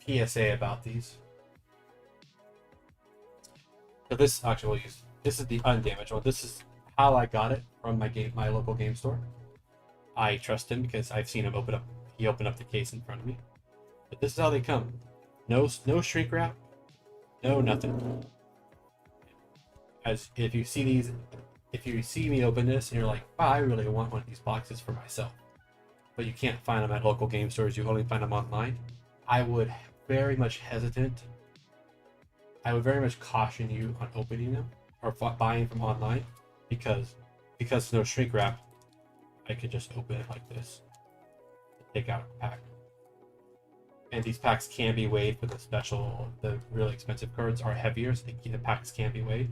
PSA about these. So this actually we'll use. This is the undamaged one. This is how I got it from my local game store. I trust him because I've seen him open up. He opened up the case in front of me. But this is how they come. No shrink wrap. No nothing. As if you see these, if you see me open this and you're like, wow, I really want one of these boxes for myself, but you can't find them at local game stores, you only find them online, I would very much hesitant. I would very much caution you on opening them or buying from online because there's no shrink wrap. I could just open it like this, take out a pack. And these packs can be weighed for the really expensive cards are heavier, so the packs can be weighed.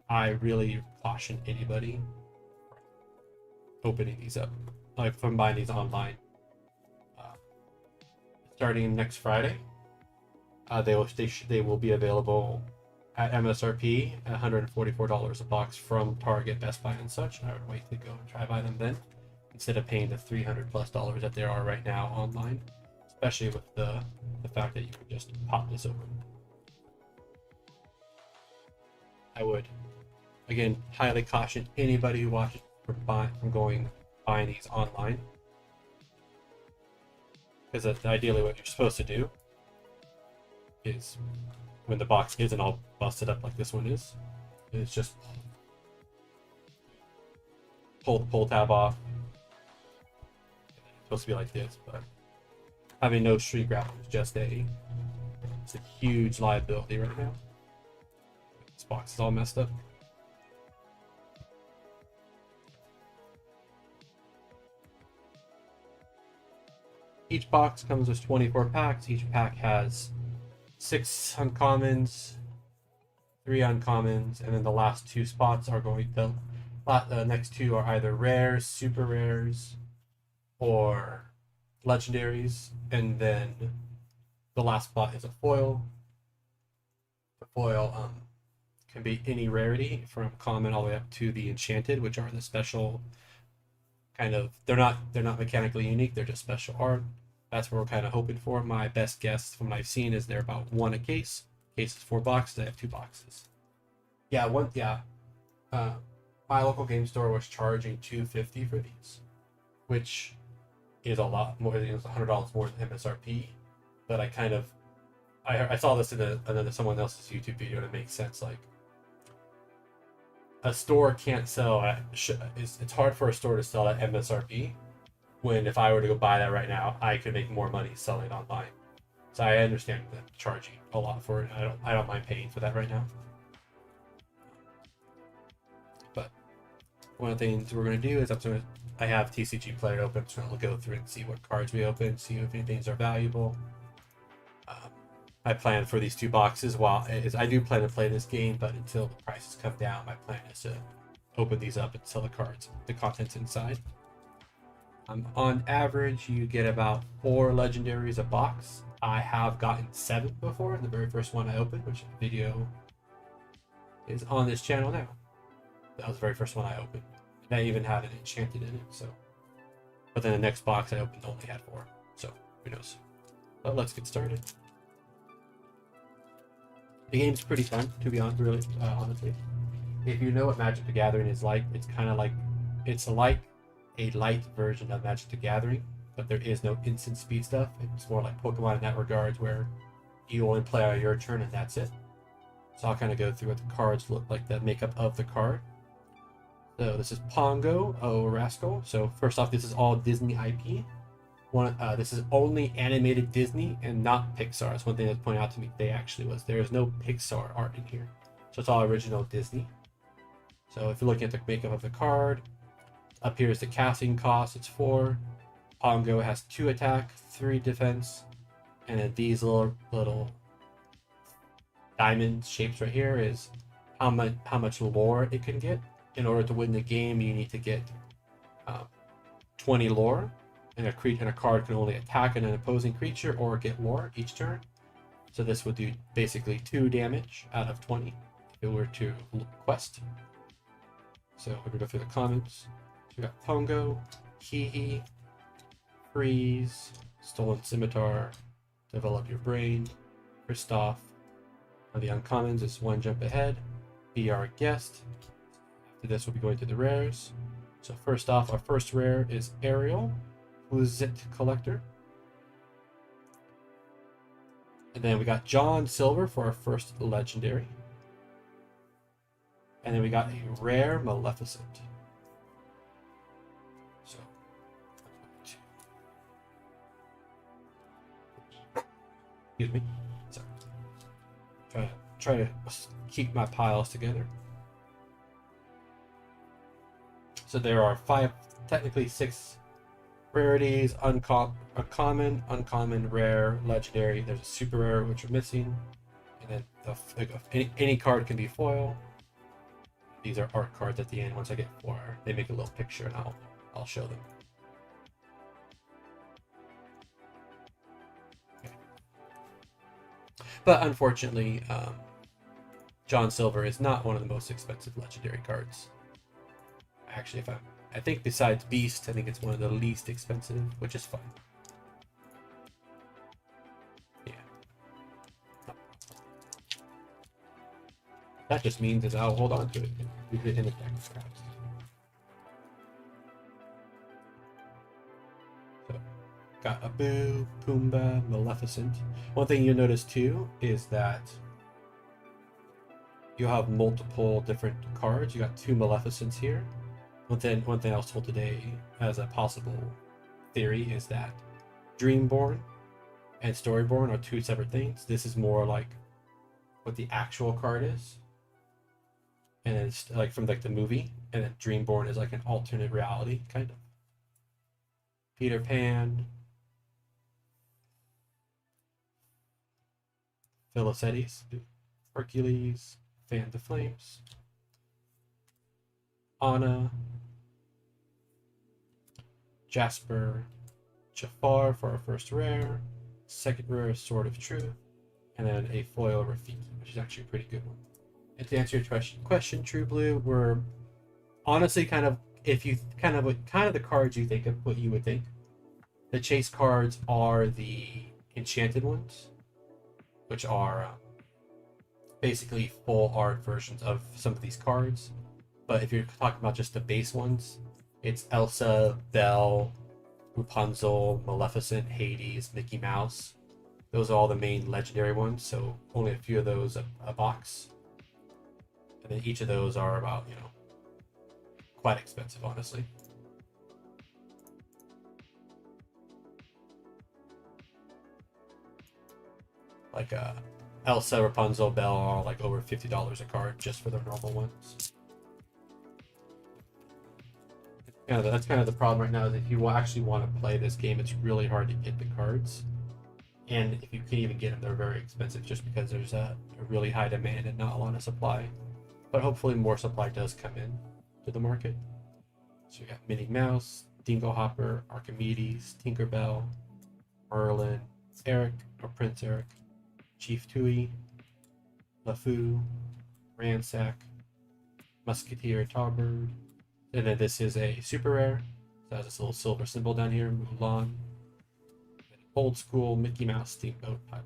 I really caution anybody opening these up, like from buying these online. Starting next Friday, they will be available at MSRP at $144 a box from Target, Best Buy, and such. I would wait to go and try buy them then, instead of paying the $300+ that there are right now online, especially with the fact that you can just pop this open. I would, again, highly caution anybody who watches from buying these online, because that's ideally what you're supposed to do. Is when the box isn't all busted up like this one is, it's just pull the pull tab off. It's supposed to be like this, but having no shrink wrap is just it's a huge liability right now. This box is all messed up. Each box comes with 24 packs. Each pack has 6 uncommons, 3 uncommons, and then the last 2 spots are the next 2 are either rares, super rares, or legendaries, and then the last spot is a foil. The foil can be any rarity from common all the way up to the enchanted, which are the special kind of, they're not mechanically unique, they're just special art. That's what we're kind of hoping for. My best guess from what I've seen is they're about 1 a case. Case is 4 boxes. I have 2 boxes. Yeah, my local game store was charging $250 for these, which is a lot more. It was $100 more than MSRP. But I saw this in someone else's YouTube video, and it makes sense. Like, a store can't sell it's hard for a store to sell at MSRP, when if I were to go buy that right now, I could make more money selling it online. So I understand them charging a lot for it. I don't mind paying for that right now. But one of the things we're going to do is I have TCG Player open. I'm just going to go through and see what cards we open, see if any things are valuable. My plan for these 2 boxes, I do plan to play this game, but until the prices come down, my plan is to open these up and sell the contents inside. On average, you get about 4 legendaries a box. I have gotten 7 before. The very first one I opened, which video is on this channel now. That was the very first one I opened. And I even had an enchanted in it. So, but then the next box I opened only had 4. So who knows? But let's get started. The game's pretty fun, to be honest. Really, honestly, if you know what Magic the Gathering is like, it's kind of like a light version of Magic the Gathering, but there is no instant speed stuff. It's more like Pokemon in that regard, where you only play on your turn and that's it. So I'll kind of go through what the cards look like, the makeup of the card. So this is Pongo, Rascal. So first off, this is all Disney IP. This is only animated Disney and not Pixar. That's one thing that's pointed out to me today actually, was there is no Pixar art in here. So it's all original Disney. So if you're looking at the makeup of the card, up here is the casting cost, it's 4. Pongo has 2 attack, 3 defense, and then these little diamond shapes right here is how much lore it can get. In order to win the game, you need to get 20 lore, and a card can only attack an opposing creature or get lore each turn. So this would do basically 2 damage out of 20 if it were to quest. So we're gonna go through the comments. So we got Pongo, Hee, Freeze, Stolen Scimitar, Develop Your Brain, Kristoff. Now the uncommons is One Jump Ahead, Be Our Guest. After this, we'll be going to the rares. So first off, our first rare is Ariel, who's Zit Collector. And then we got John Silver for our first legendary. And then we got a rare Maleficent. So, excuse me. Sorry. Try to keep my piles together. So there are technically six rarities: uncommon, uncommon, rare, legendary. There's a super rare which are missing, and then any card can be foil. These are art cards at the end. Once I get four, they make a little picture, and I'll show them. Okay. But unfortunately, John Silver is not one of the most expensive legendary cards. Actually, I think besides Beast, I think it's one of the least expensive, which is fine. Yeah. That just means that I'll hold on to it and use it in the deck of cards. So, got Abu, Pumbaa, Maleficent. One thing you'll notice too is that you have multiple different cards. You got two Maleficents here. One thing I was told today as a possible theory is that Dreamborn and Storyborn are two separate things. This is more like what the actual card is, and it's like from like the movie, and then Dreamborn is like an alternate reality kind of. Peter Pan, Philoctetes, Hercules, Fan the Flames, Anna, Jasper, Jafar for our first rare, second rare is Sword of Truth, and then a foil Rafiki, which is actually a pretty good one. And to answer your question, True Blue, we're honestly kind of, if you kind of the cards you think of, what you would think. The chase cards are the enchanted ones, which are basically full art versions of some of these cards. But if you're talking about just the base ones, it's Elsa, Belle, Rapunzel, Maleficent, Hades, Mickey Mouse. Those are all the main legendary ones, so only a few of those a box. And then each of those are about, quite expensive, honestly. Like Elsa, Rapunzel, Belle are like over $50 a card just for their normal ones. That's kind of the problem right now, is if you actually want to play this game, it's really hard to get the cards. And if you can even get them, they're very expensive just because there's a really high demand and not a lot of supply. But hopefully more supply does come in to the market. So you got Minnie Mouse, Dingo Hopper, Archimedes, Tinkerbell, Merlin, Eric, or Prince Eric, Chief Tui, LeFou, Ransack, Musketeer Tarbird. And then this is a super rare. So it has this little silver symbol down here, Mulan. Old school Mickey Mouse Steamboat Pilot.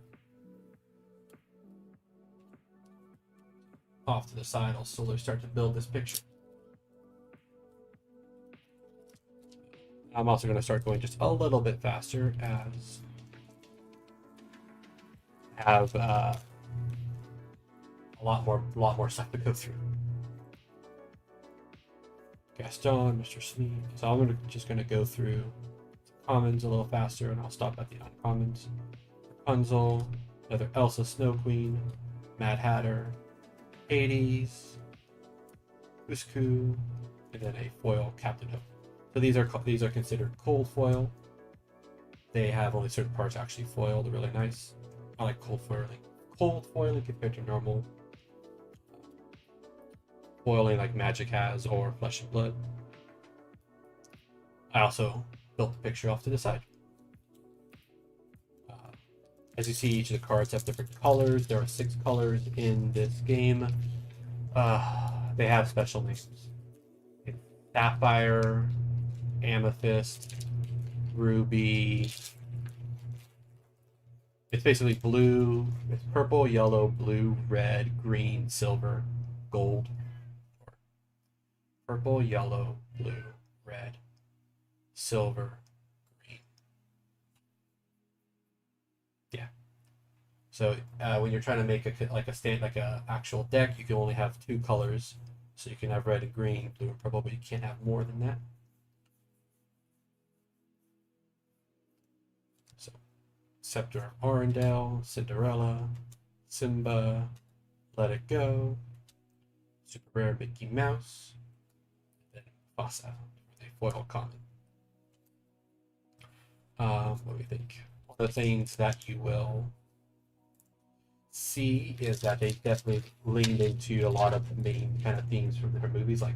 Off to the side, I'll slowly start to build this picture. I'm also going to start going just a little bit faster as I have a lot more stuff to go through. Gaston, Mr. Sneak. So I'm just going to go through commons a little faster, and I'll stop at the uncommons. Rapunzel, another Elsa Snow Queen, Mad Hatter, Hades, Cusco, and then a foil Captain Hook. So these are considered cold foil. They have only certain parts actually foiled. They're really nice. I like cold foiling. Cold foiling compared to normal foiling like Magic has or Flesh and Blood. I also built the picture off to the side. As you see, each of the cards have different colors. There are 6 colors in this game. They have special names. It's Sapphire, Amethyst, ruby. It's basically blue. It's purple, yellow, blue, red, green, silver, gold. Purple, yellow, blue, red, silver, green. Yeah. So when you're trying to make a actual deck, you can only have two colors. So you can have red and green, blue and purple, but you can't have more than that. So Scepter of Arendelle, Cinderella, Simba, Let It Go, super rare Mickey Mouse, and then Mufasa with a foil common. What do you think? One of the things that you will see is that they definitely leaned into a lot of the main kind of themes from different movies. Like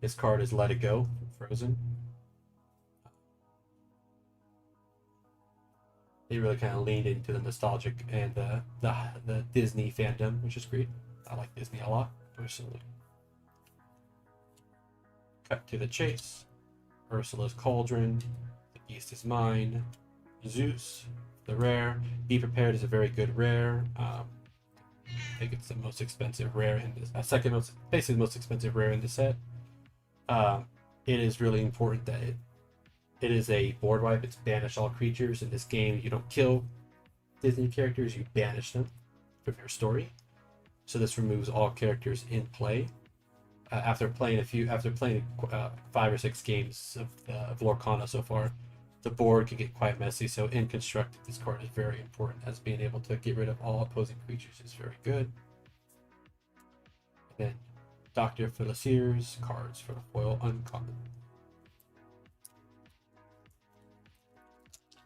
this card is Let It Go from Frozen. They really kind of leaned into the nostalgic and the Disney fandom, which is great. I like Disney a lot personally. Cut to the chase. Ursula's Cauldron. The Beast is Mine. Zeus, the rare. Be Prepared is a very good rare. I think it's the most expensive rare in this. Basically the most expensive rare in the set. It is really important that it is a board wipe. It's banish all creatures. In this game, you don't kill Disney characters, you banish them from your story. So this removes all characters in play. After playing 5 or 6 games of Lorcana so far, the board can get quite messy. So in Constructed, this card is very important, as being able to get rid of all opposing creatures is very good. And then Dr. Felicier's cards for the foil uncommon.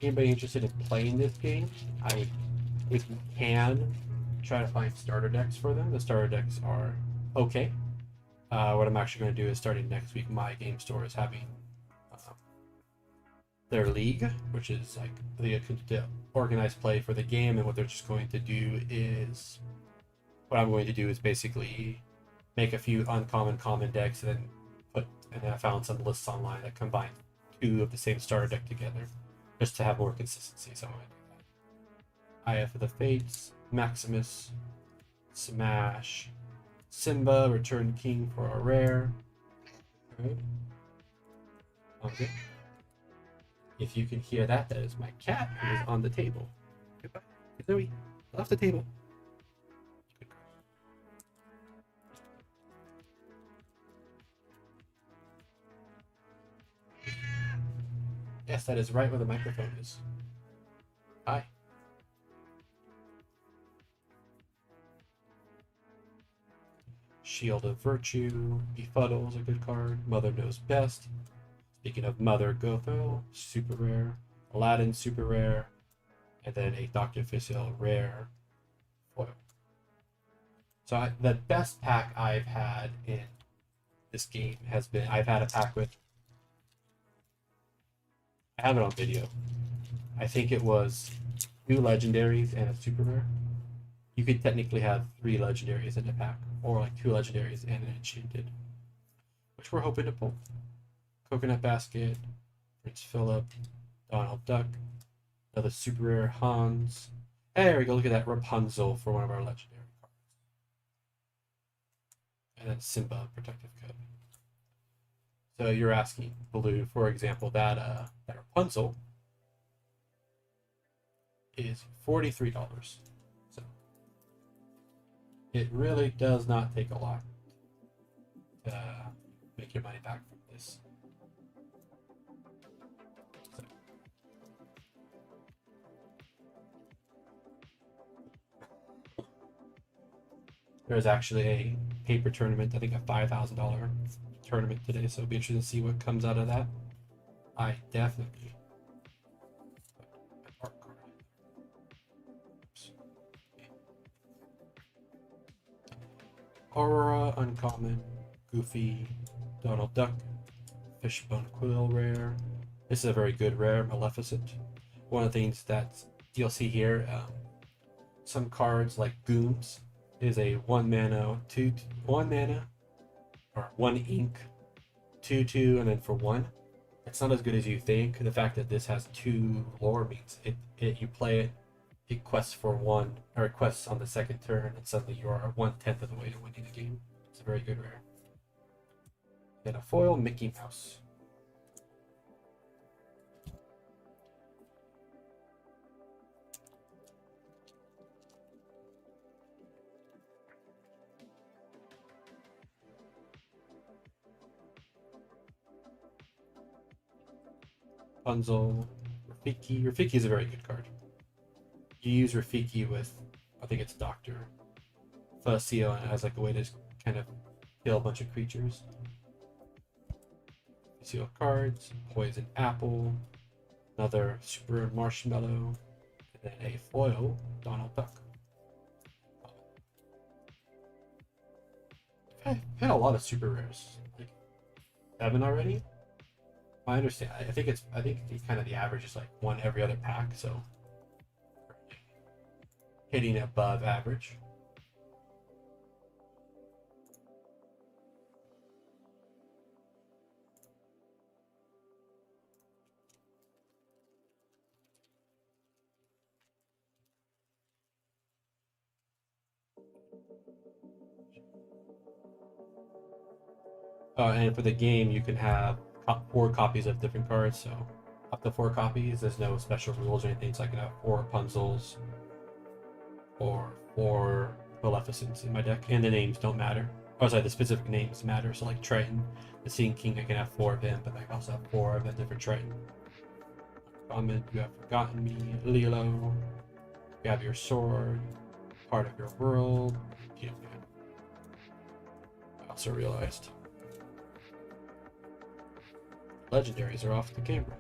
Anybody interested in playing this game? If you can, try to find starter decks for them. The starter decks are okay. What I'm actually going to do is, starting next week, my game store is having their league, which is like the organized play for the game. And what they're just going to do is, what I'm going to do is basically make a few uncommon common decks, and then I found some lists online that combine 2 of the same starter deck together, just to have more consistency. So I'm going to do that. Eye of the Fates, Maximus, Smash, Simba, Return King for a rare. Okay. If you can hear that, that is my cat who is on the table. Goodbye. Zoe, off the table. Yes, that is right where the microphone is. Hi. Shield of Virtue, Befuddle is a good card. Mother Knows Best. Speaking of Mother, Gothel, super rare. Aladdin, super rare. And then a Dr. Fissile, rare foil. So the best pack I've had in this game has been, I've had a pack with, I have it on video. I think it was 2 legendaries and a super rare. You could technically have 3 legendaries in a pack, or like 2 legendaries and an enchanted, which we're hoping to pull. Coconut Basket, Prince Philip, Donald Duck, another super rare Hans. Hey, there we go, look at that, Rapunzel for one of our legendary cards. And then Simba, Protective Code. So you're asking, Blue, for example, that Rapunzel is $43. So it really does not take a lot to make your money back from this. There's actually a paper tournament, I think a $5,000 tournament today, so it'll be interesting to see what comes out of that. I definitely. Aurora, uncommon. Goofy, Donald Duck, Fishbone Quill, rare. This is a very good rare, Maleficent. One of the things that you'll see here, some cards like Gooms is a 1 mana, 1 ink, 2/2, and then for 1. it's not as good as you think. The fact that this has 2 lore means you play it, it quests for 1, or it quests on the second turn, and suddenly you are 1/10 of the way to winning the game. It's a very good rare. Then a foil Mickey Mouse. Punzel, Rafiki. Rafiki is a very good card. You use Rafiki with, I think it's Dr. Fusio, and it has like a way to kind of kill a bunch of creatures. Seal cards, Poison Apple, another Super Marshmallow, and then a foil Donald Duck. I've had a lot of super rares, like 7 already. I understand. I think kind of the average is like 1 every other pack, so hitting above average. And for the game, you can have 4 copies of different cards, so up to 4 copies. There's no special rules or anything, so I can have 4 Punzels or 4 Maleficents in my deck, and the names don't matter. Oh, sorry, the specific names matter. So like Triton, the Seeing King, I can have 4 of him, but I can also have 4 of a different Triton. Comment, you have forgotten me, Lilo. You have your sword, part of your world. Yeah, man. I also realized legendaries are off the camera.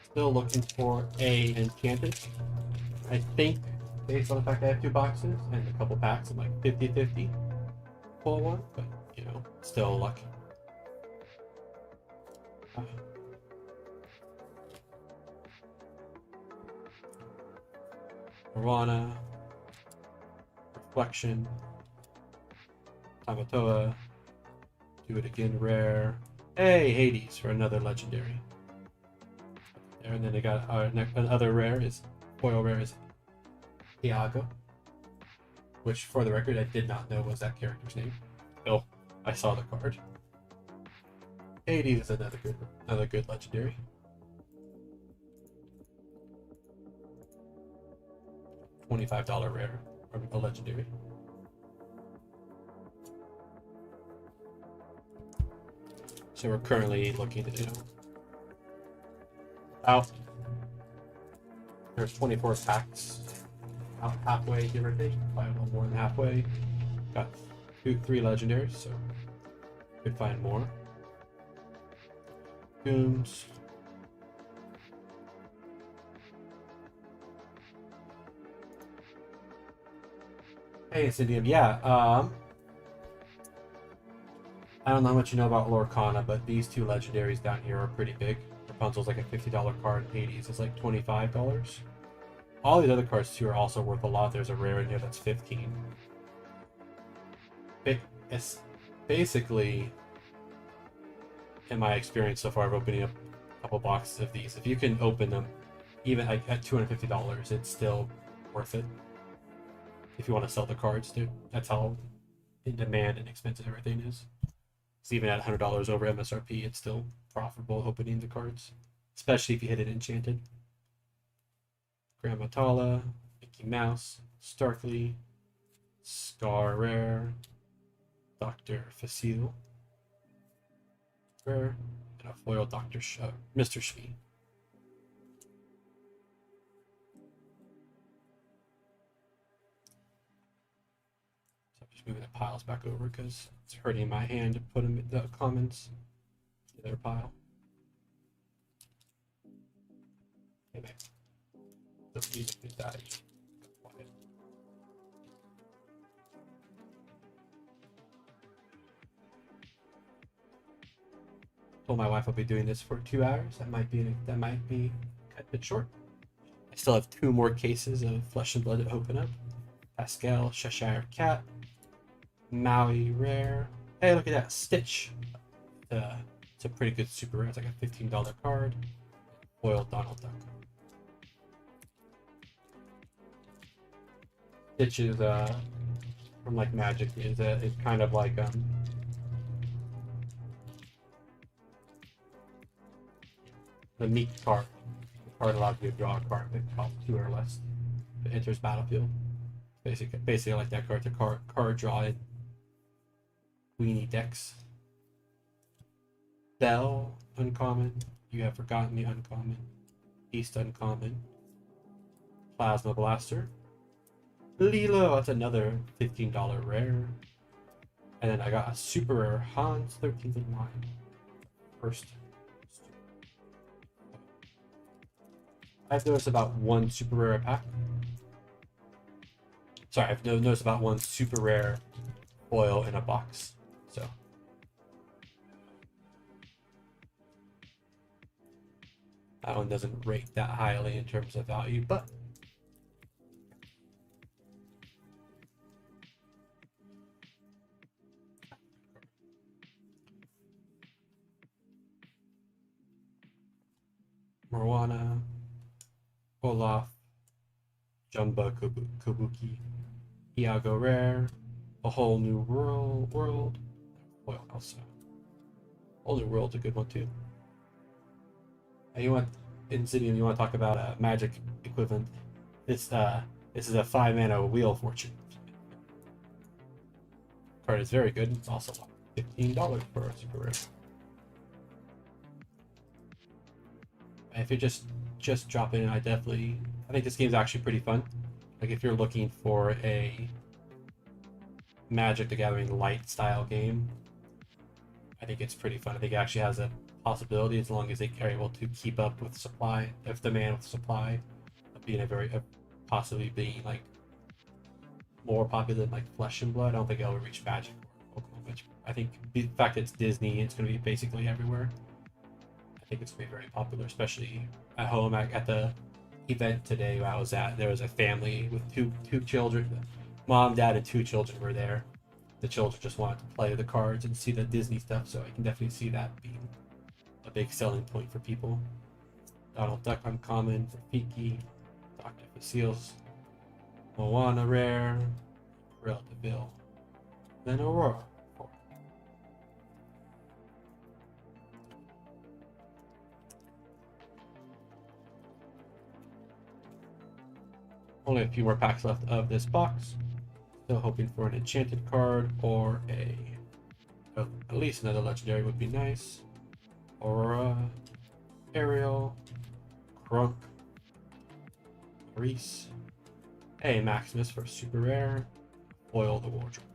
Still looking for a enchanted. I think, based on the fact I have 2 boxes and a couple packs, I'm like 50-50 pull one, but you know, still lucky. Lorcana, Reflection, Tamatoa, Do It Again rare. Hey, Hades for another legendary. There, and then they got another rare is foil rare is Iago, which for the record I did not know was that character's name. Oh, I saw the card. Hades is another good legendary. $25 rare from a legendary. So we're currently looking at, out. There's 24 packs, out halfway, give or take, probably a little more than halfway. Got 3 legendaries, so could find more. Gooms. Hey, Cydium. Yeah, I don't know how much you know about Lorcana, but these 2 legendaries down here are pretty big. Rapunzel's like a $50 card, Hades is like $25. All these other cards too are also worth a lot. There's a rare in here that's 15. It's basically, in my experience so far of opening up a couple boxes of these, if you can open them even at $250, it's still worth it. If you want to sell the cards, dude, that's how in demand and expensive everything is. So even at $100 over MSRP, it's still profitable opening the cards, especially if you hit it enchanted. Grandma Tala, Mickey Mouse, Starkly, Scar Rare, Dr. Facile Rare, and a foil Mr. Shmee. Moving the piles back over because it's hurting my hand to put them in the comments in their pile. Hey, man. The music is dying. Quiet. Told my wife I'll be doing this for 2 hours. That might be cut a bit short. I still have 2 more cases of Flesh and Blood to open up. Pascal, Cheshire Cat, Maui Rare. Hey, look at that, Stitch. It's a pretty good super rare. It's like a $15 card. Foil Donald Duck. Stitch is from like Magic is kind of like the neat card. The card allows you to draw a card that costs 2 or less. It enters battlefield. Basically like that card to card draw in Weenie decks. Bell, uncommon. You Have Forgotten Me, uncommon. East, uncommon. Plasma Blaster. Lilo, that's another $15 rare. And then I got a super rare Hans, 13th in line. First. I've noticed about one super rare pack. Sorry, I've noticed about one super rare foil in a box. So. That one doesn't rate that highly in terms of value, but Moana, Olaf, Jumba Kabuki, Iago Rare, A Whole New World, Foil also. Whole New World's a good one too. And you want Insidium? You want to talk about a Magic equivalent? This is a 5-mana Wheel of Fortune. Card is very good. It's also $15 for a super rare. If you're just dropping in, I think this game's actually pretty fun. Like if you're looking for a Magic the Gathering light style game, I think it's pretty fun. I think it actually has a possibility as long as they are able to keep up with supply, if demand with supply, of being possibly being like more popular than like Flesh and Blood. I don't think it'll reach Magic or Pokemon. I think the fact that it's Disney, it's going to be basically everywhere. I think it's going to be very popular, especially at home. At the event today I was at, there was a family with two children. Mom, dad, and 2 children were there. The children just wanted to play the cards and see the Disney stuff, so I can definitely see that being a big selling point for people. Donald Duck uncommon, Rafiki, Dr. Facils, Moana rare, Real DeVille, then Aurora. Only a few more packs left of this box. Still hoping for an enchanted card or at least another legendary would be nice. Aurora, Ariel, Crunk, Reese, a Maximus for super rare, Foil the Wardrobe.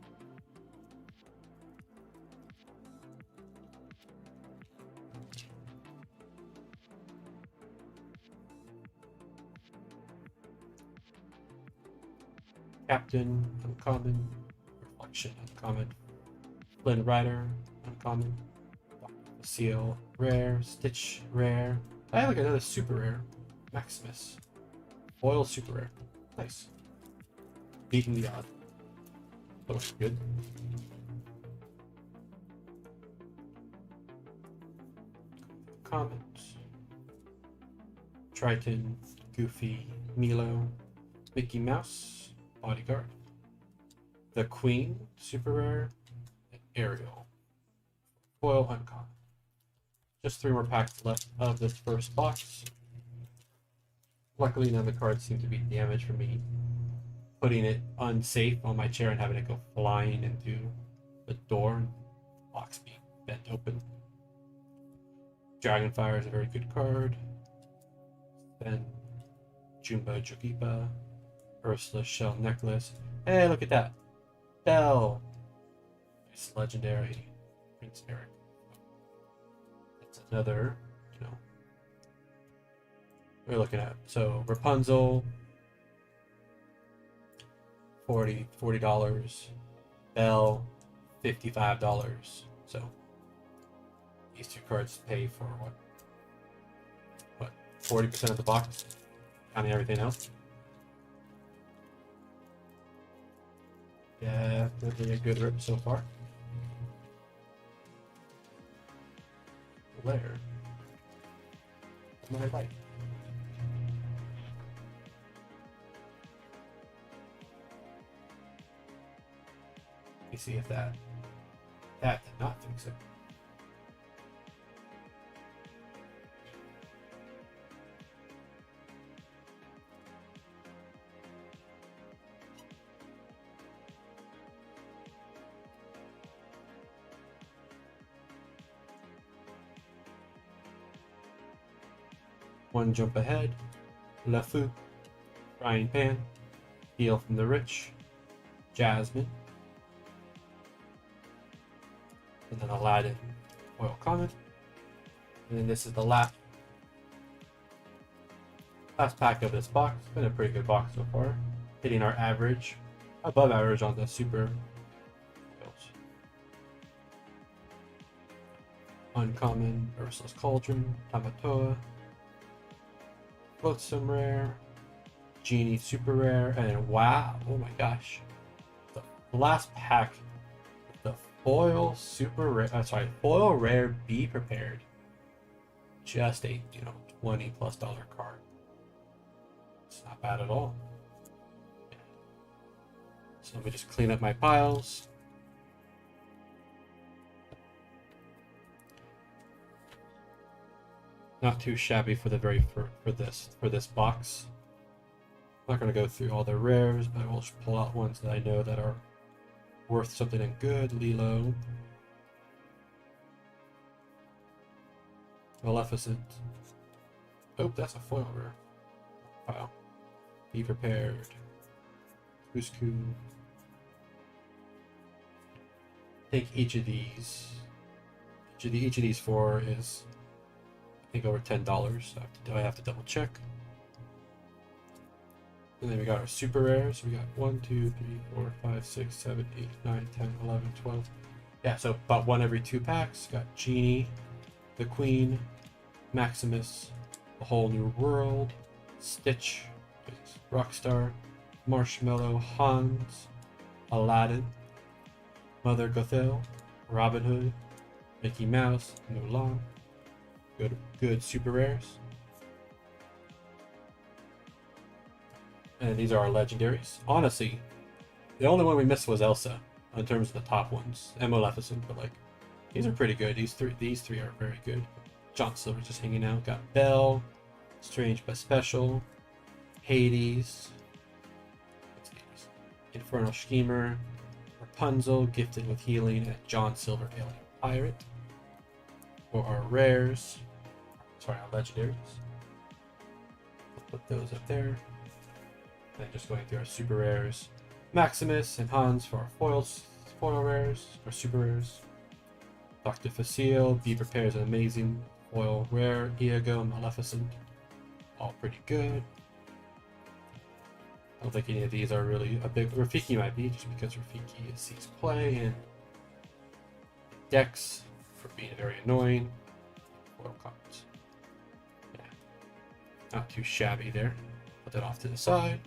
Captain, uncommon. Reflection, uncommon. Flynn Rider, uncommon. Seal, rare. Stitch, rare. I have like another super rare. Maximus. Foil, super rare. Nice. Beating the odd. That looks good. Comments. Triton, Goofy, Milo, Mickey Mouse. Bodyguard, the Queen, super rare, and Ariel, foil uncommon. Just 3 more packs left of this first box. Luckily, none of the cards seem to be damaged from me putting it unsafe on my chair and having it go flying into the door and box being bent open. Dragonfire is a very good card. Then Jumba Jogipa. Ursula Shell Necklace. Hey, look at that. Bell. It's legendary. Prince Eric. It's another, we're looking at. So Rapunzel, $40. Bell, $55. So these 2 cards pay for what 40% of the box, counting everything else. Definitely a good rip so far. Lair. What I like. Let me see if that did not fix it. One jump ahead, LeFou, frying pan, Heal from the Rich, Jasmine, and then Aladdin, Oil Comet, and then this is the last pack of this box. Been a pretty good box so far, hitting our average, above average on the super oils. Uncommon, Ursula's Cauldron, Tamatoa, Flotsam Rare, Genie Super Rare, and wow, oh my gosh. The last pack, the Foil Super Rare, Foil Rare Be Prepared. Just a, $20+ card. It's not bad at all. So let me just clean up my piles. Not too shabby for the for this box. I'm not going to go through all the rares, but I will just pull out ones that I know that are worth something and good. Lilo, Maleficent. Oh, that's a foil rare. Wow. Be Prepared. Cusco. I think each of these four is, I think, over $10. So I have to double check. And then we got our super rares. We got 1, 2, 3, 4, 5, 6, 7, 8, 9, 10, 11, 12. Yeah, so about one every 2 packs. Got Genie, the Queen, Maximus, A Whole New World, Stitch, Rockstar, Marshmallow, Hans, Aladdin, Mother Gothel, Robin Hood, Mickey Mouse, Mulan. Good super rares. And these are our legendaries. Honestly, the only one we missed was Elsa in terms of the top ones, and Maleficent. But like, these are pretty good. These three are very good. John Silver's just hanging out. Got Belle, Strange but Special, Hades, Infernal Schemer, Rapunzel, Gifted with Healing, and John Silver, Alien Pirate. For our rares, our legendaries. We'll put those up there. Then just going through our super rares, Maximus and Hans for our foil rares, our super rares. Dr. Facile, Be Prepared is an amazing foil rare. Iago, Maleficent, all pretty good. I don't think any of these are really a big. Rafiki might be, just because Rafiki sees play, and Dex for being very annoying. Foil cards. Yeah. Not too shabby there. Put that off to the side.